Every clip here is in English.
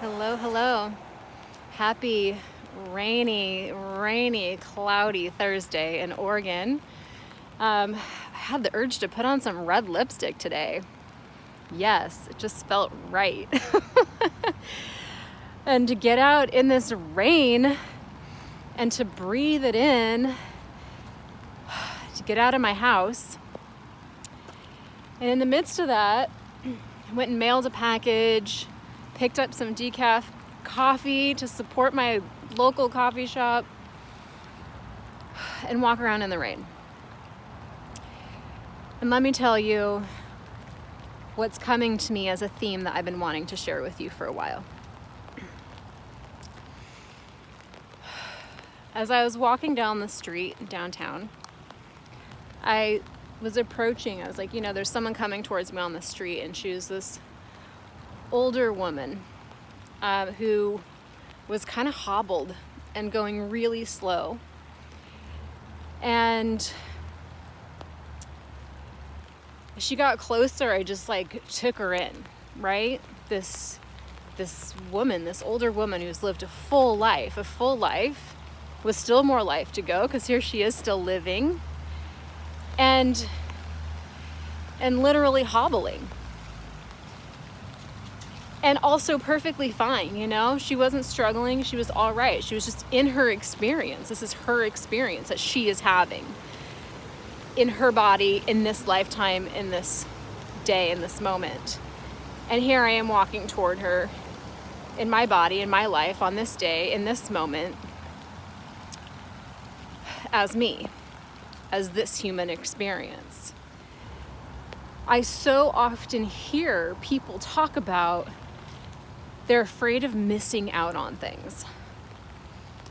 Hello, hello. Happy rainy, cloudy Thursday in Oregon. I had the urge to put on some red lipstick today. Yes, it just felt right. And to get out in this rain and to breathe it in, to get out of my house. And in the midst of that, I went and mailed a package, picked up some decaf coffee to support my local coffee shop, and walk around in the rain. And let me tell you what's coming to me as a theme that I've been wanting to share with you for a while. As I was walking down the street downtown, I was like, there's someone coming towards me on the street, and she was this older woman who was kind of hobbled and going really slow. And as she got closer, I just took her in, right? This older woman who's lived a full life with still more life to go, because here she is still living and literally hobbling. And also perfectly fine, She wasn't struggling. She was all right. She was just in her experience. This is her experience that she is having in her body, in this lifetime, in this day, in this moment. And here I am walking toward her in my body, in my life, on this day, in this moment, as me, as this human experience. I so often hear people talk about they're afraid of missing out on things.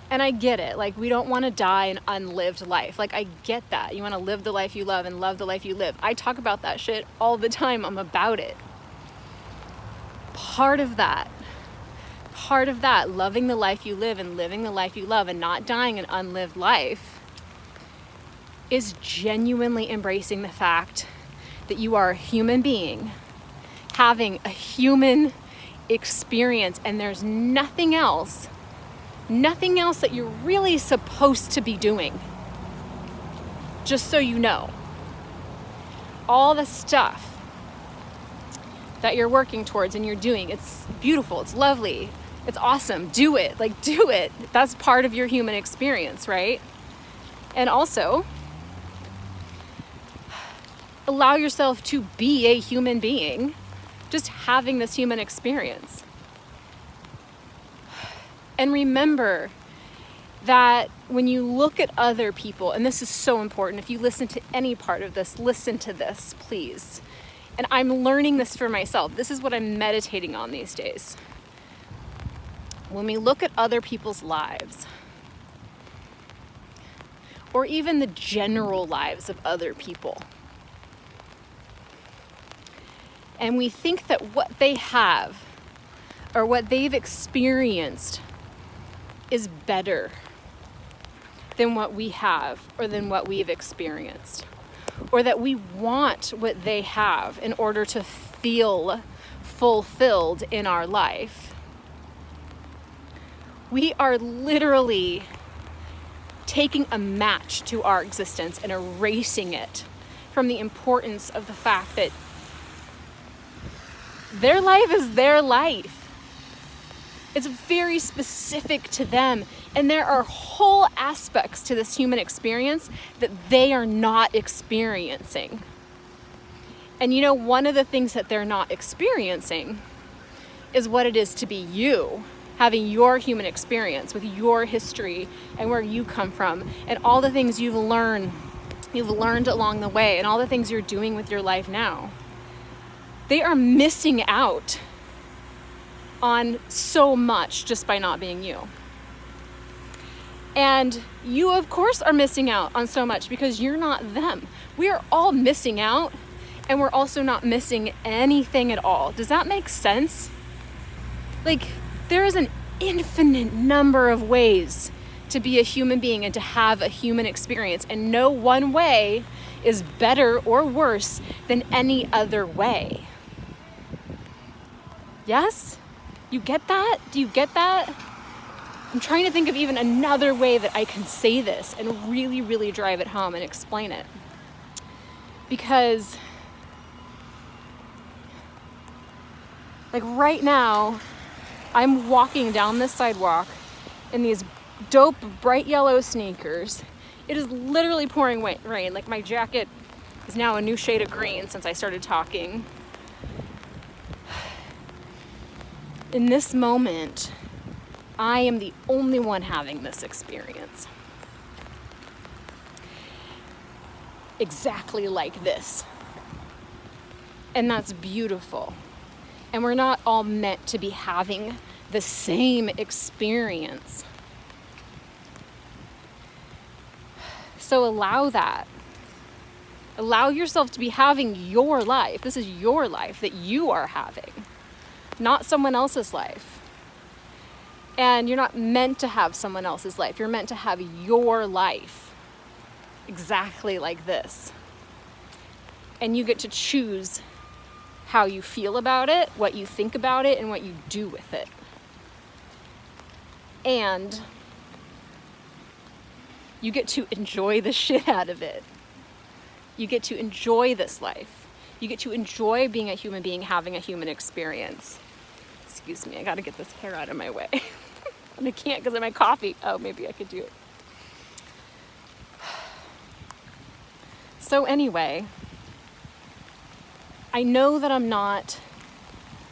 And I get it. We don't want to die an unlived life. I get that. You want to live the life you love and love the life you live. I talk about that shit all the time. I'm about it. Part of that, loving the life you live and living the life you love and not dying an unlived life, is genuinely embracing the fact that you are a human being having a human experience, and there's nothing else that you're really supposed to be doing. Just so you know, all the stuff that you're working towards and you're doing, it's beautiful, it's lovely, it's awesome. Do it. Do it. That's part of your human experience, right? And also, allow yourself to be a human being, just having this human experience. And remember that when you look at other people, and this is so important, if you listen to any part of this, listen to this, please. And I'm learning this for myself. This is what I'm meditating on these days. When we look at other people's lives, or even the general lives of other people, and we think that what they have or what they've experienced is better than what we have or than what we've experienced, or that we want what they have in order to feel fulfilled in our life, we are literally taking a match to our existence and erasing it from the importance of the fact that their life is their life. It's very specific to them. And there are whole aspects to this human experience that they are not experiencing. And one of the things that they're not experiencing is what it is to be you, having your human experience with your history and where you come from and all the things you've learned along the way and all the things you're doing with your life now. They are missing out on so much just by not being you. And you, of course, are missing out on so much because you're not them. We are all missing out, and we're also not missing anything at all. Does that make sense? There is an infinite number of ways to be a human being and to have a human experience, and no one way is better or worse than any other way. Yes? You get that? Do you get that? I'm trying to think of even another way that I can say this and really, really drive it home and explain it. Because, like right now, I'm walking down this sidewalk in these dope bright yellow sneakers. It is literally pouring rain. Like my jacket is now a new shade of green since I started talking. In this moment, I am the only one having this experience. Exactly like this. And that's beautiful. And we're not all meant to be having the same experience. So allow that. Allow yourself to be having your life. This is your life that you are having, not someone else's life. And you're not meant to have someone else's life. You're meant to have your life exactly like this. And you get to choose how you feel about it, what you think about it, and what you do with it. And you get to enjoy the shit out of it. You get to enjoy this life. You get to enjoy being a human being, having a human experience. Excuse me, I gotta get this hair out of my way. And I can't because of my coffee. Oh, maybe I could do it. So anyway, I know that I'm not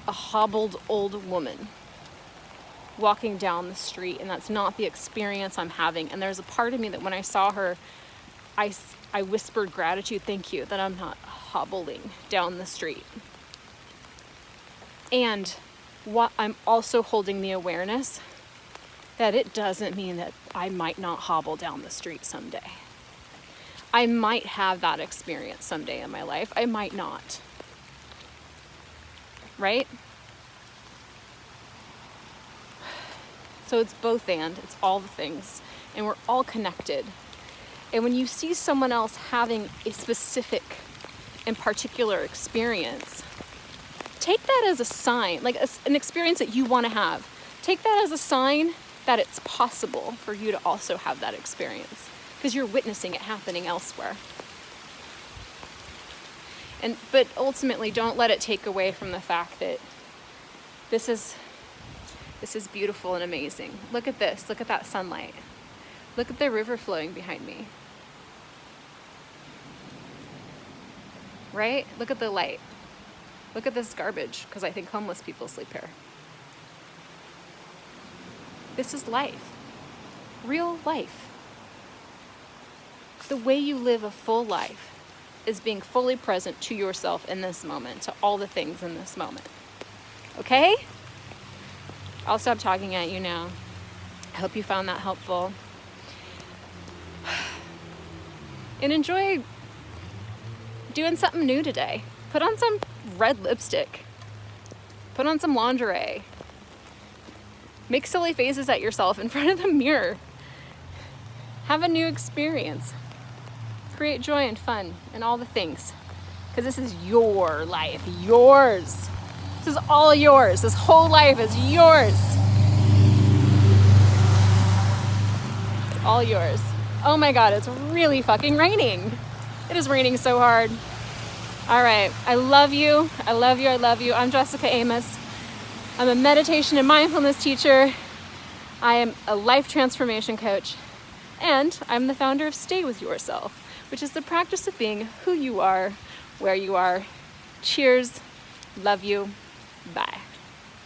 a hobbled old woman walking down the street, and that's not the experience I'm having. And there's a part of me that when I saw her, I whispered gratitude, thank you, that I'm not hobbling down the street. And what I'm also holding the awareness that it doesn't mean that I might not hobble down the street someday. I might have that experience someday in my life. I might not. Right? So it's both and, it's all the things, and we're all connected. And when you see someone else having a specific and particular experience, take that as a sign, like an experience that you want to have. Take that as a sign that it's possible for you to also have that experience, because you're witnessing it happening elsewhere. But ultimately, don't let it take away from the fact that this is beautiful and amazing. Look at this. Look at that sunlight. Look at the river flowing behind me. Right? Look at the light. Look at this garbage, because I think homeless people sleep here. This is life. Real life. The way you live a full life is being fully present to yourself in this moment, to all the things in this moment. Okay? I'll stop talking at you now. I hope you found that helpful. And enjoy doing something new today. Put on some red lipstick. Put on some lingerie. Make silly faces at yourself in front of the mirror. Have a new experience. Create joy and fun and all the things. Because this is your life. Yours. This is all yours. This whole life is yours. It's all yours. Oh my God, it's really fucking raining. It is raining so hard. All right, I love you. I love you. I love you. I'm Jessica Amos. I'm a meditation and mindfulness teacher. I am a life transformation coach. And I'm the founder of Stay With Yourself, which is the practice of being who you are, where you are. Cheers. Love you. Bye.